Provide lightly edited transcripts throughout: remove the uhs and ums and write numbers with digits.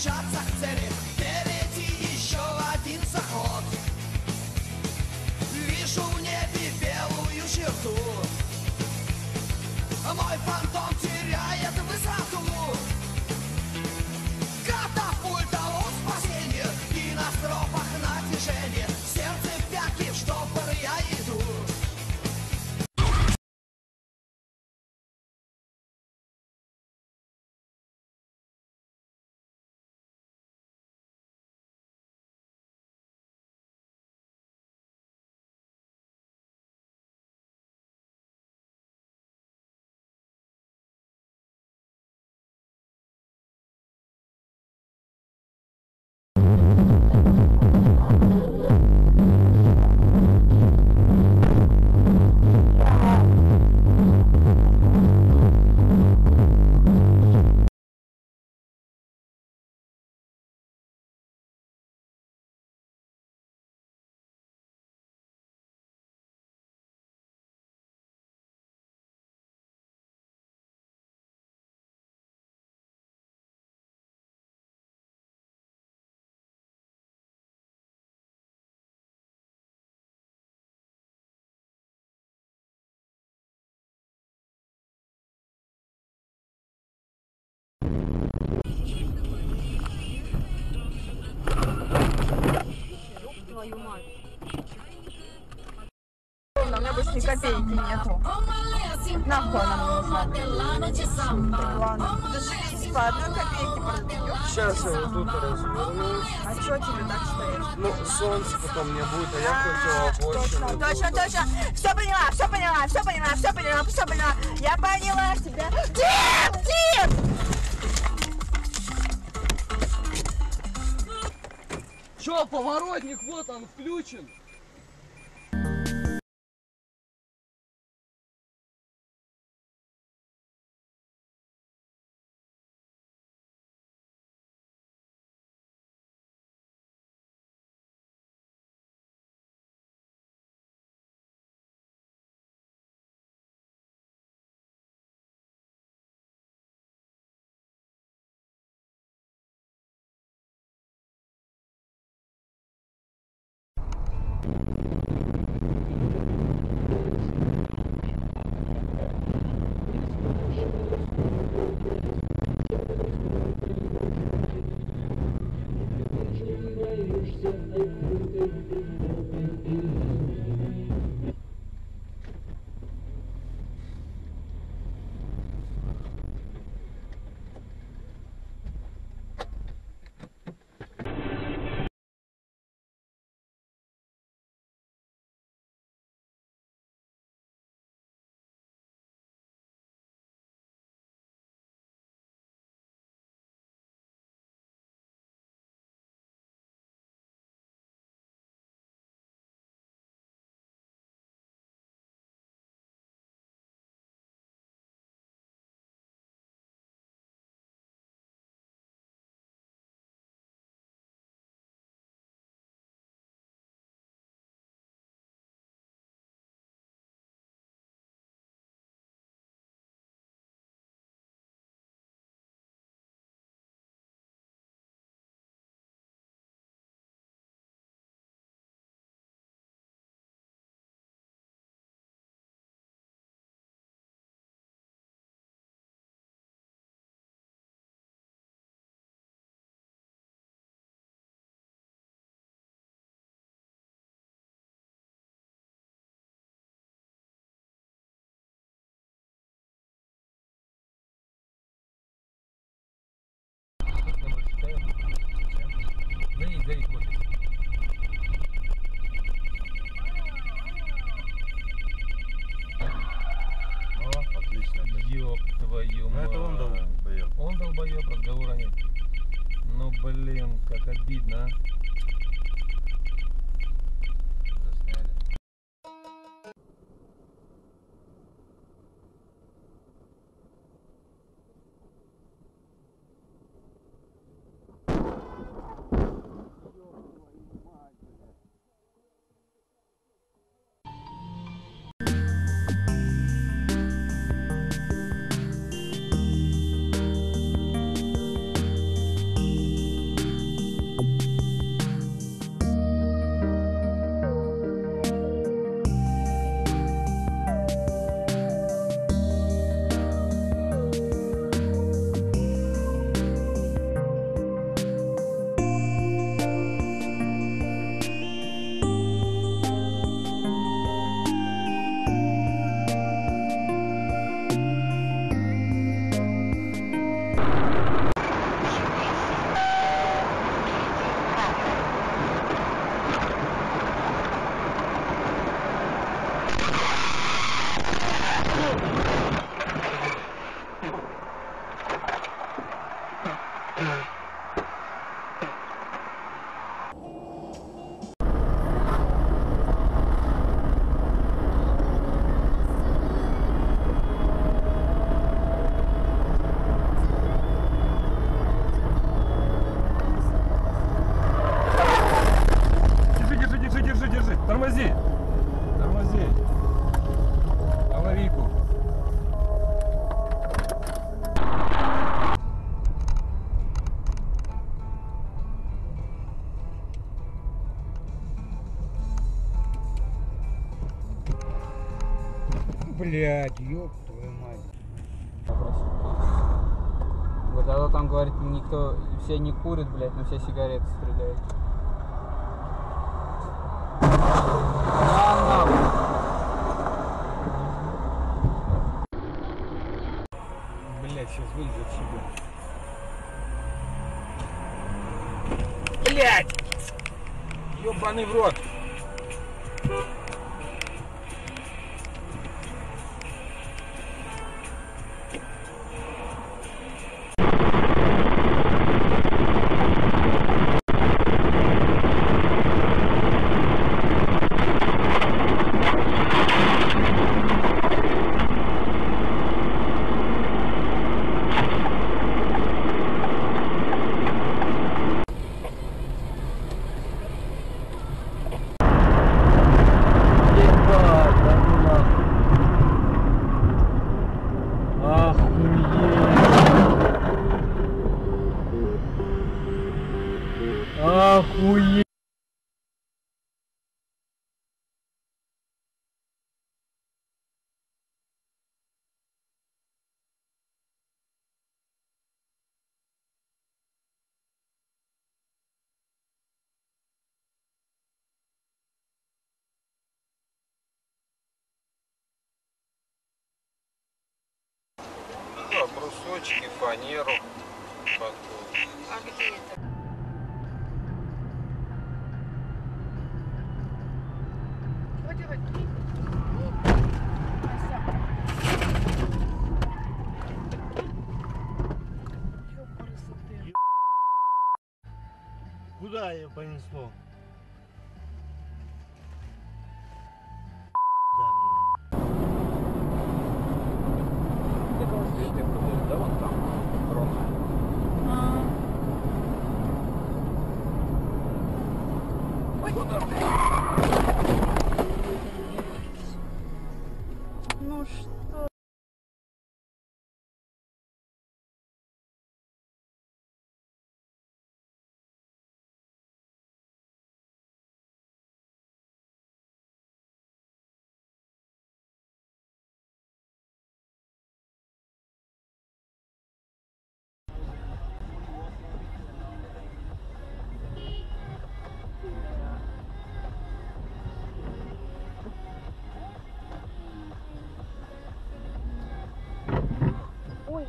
мчаться к цели. Впереди еще один заход. Вижу в небе белую черту. Мой фантом теряет высоту. Катапульта у спасения и на стропах натяжение. Сердце в пятки, в штопор я иду. Твою мать. У меня больше ни копейки нету. Нахуй она мне нужна. Ладно. Даже по одной копейке продаешь. Сейчас я вот тут развернусь. А что тебе так стоишь? Ну, солнце потом не будет, а я хотел больше. Точно. Все поняла. Я поняла тебя. Дим! Чё, поворотник, вот он включен. Ёб твою мать. Это он долбоёб. Он долбоёб, разговора нет. Ну блин, как обидно, а. блядь, ёб твою мать. Вот, а то там, говорит, никто, все не курят, блядь, но все сигареты стреляют. А, нахуй. Блядь, сейчас вылезет себя. Блядь! Ёбаный в рот! Охуеть! Да, брусочки, фанеру. Подгон. А где это? Куда ее понесло? Да вон там, ровно. Ну что? Ой.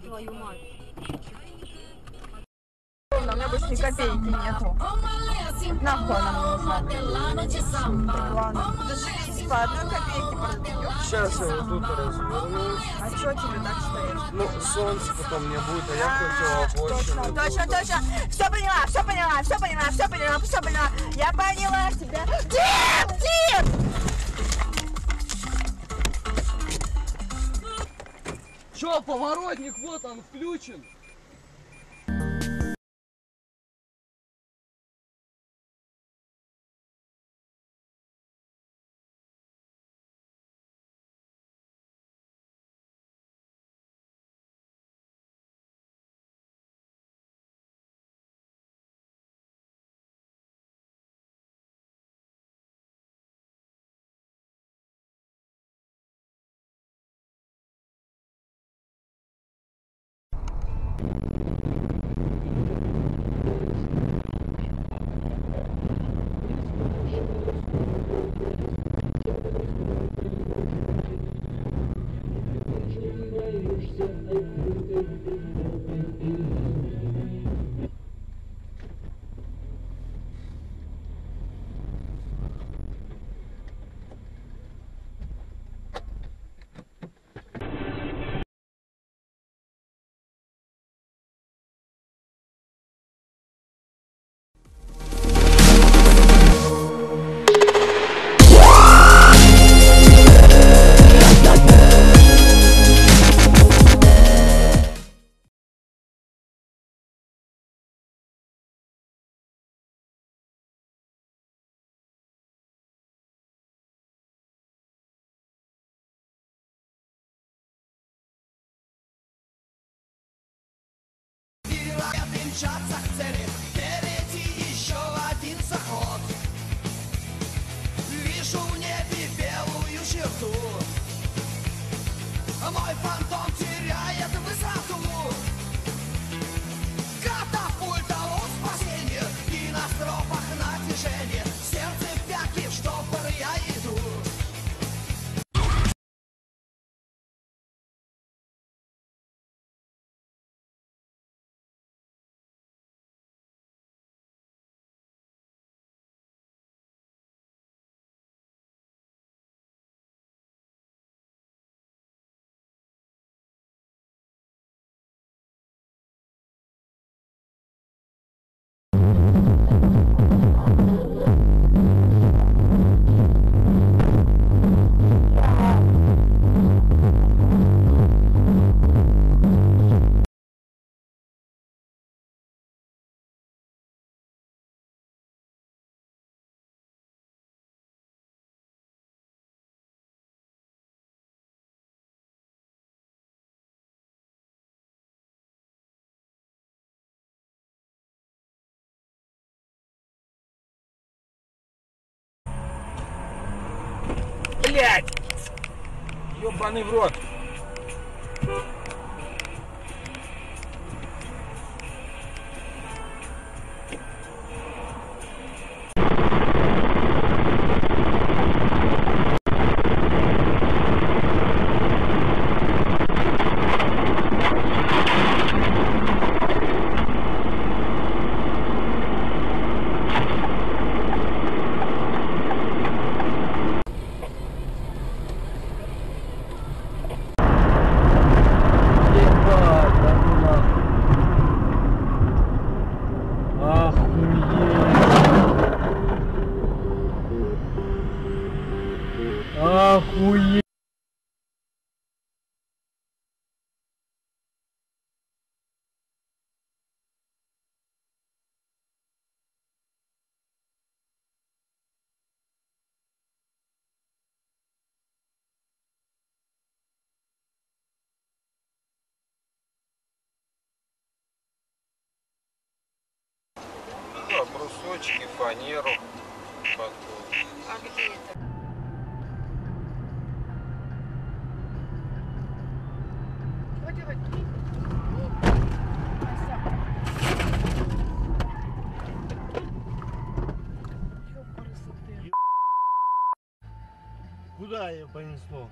Твою мать. У меня больше ни копейки нету. Нахуй она мне нужна. Ладно, доживись, по одной копейке продаешь. Сейчас я вот тут развернусь. А чё тебе так стоишь? Ну, солнце потом не будет, а я хотел обочину. Точно. Все поняла. Я поняла тебя. Дим! Чё, поворотник, вот он включен. Боишься открытой блядь! Ёбаный в рот! Охуеть! Да, брусочки, фанеру. Подгон. А где это? Куда ее понесло?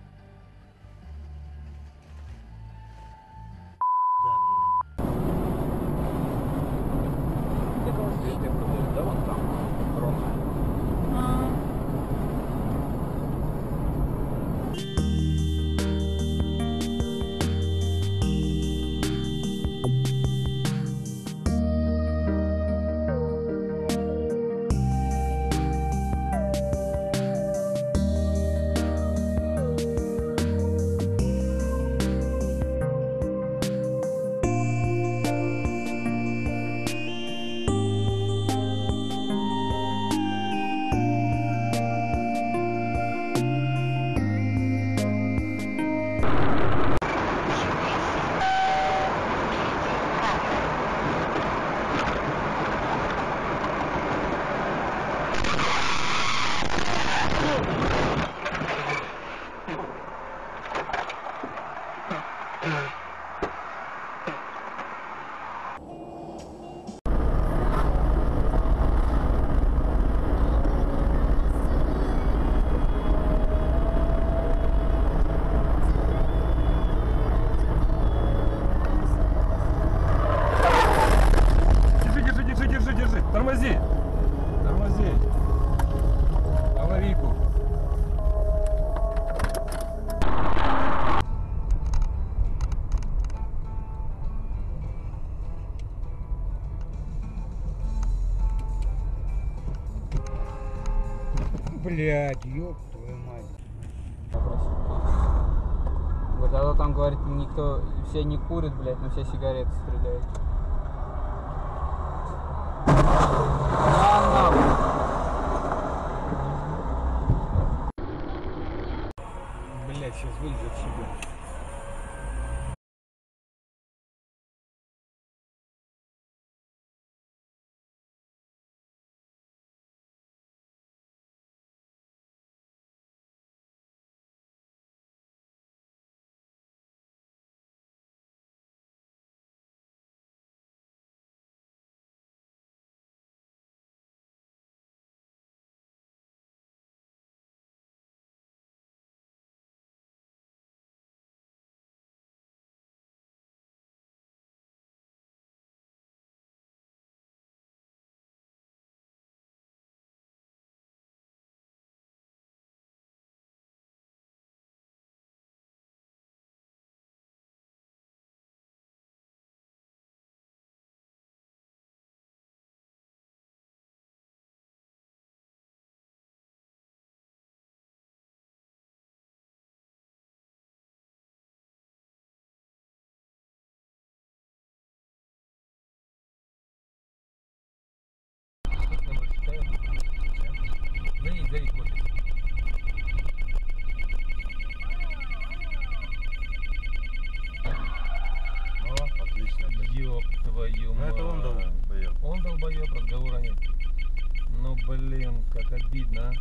Да вон там, ровно. Держи. Тормози. Аварийку. Блядь, ёб твою мать. Говорит, а то там, говорит, никто, все не курят, блядь, но все сигареты стреляют. Блять, сейчас вылезет сюда. Заедь, вот. О, отлично. Ёб твою мать. Это он долбоёб. Он долбоёб, разговора нет. Ну блин, как обидно, а.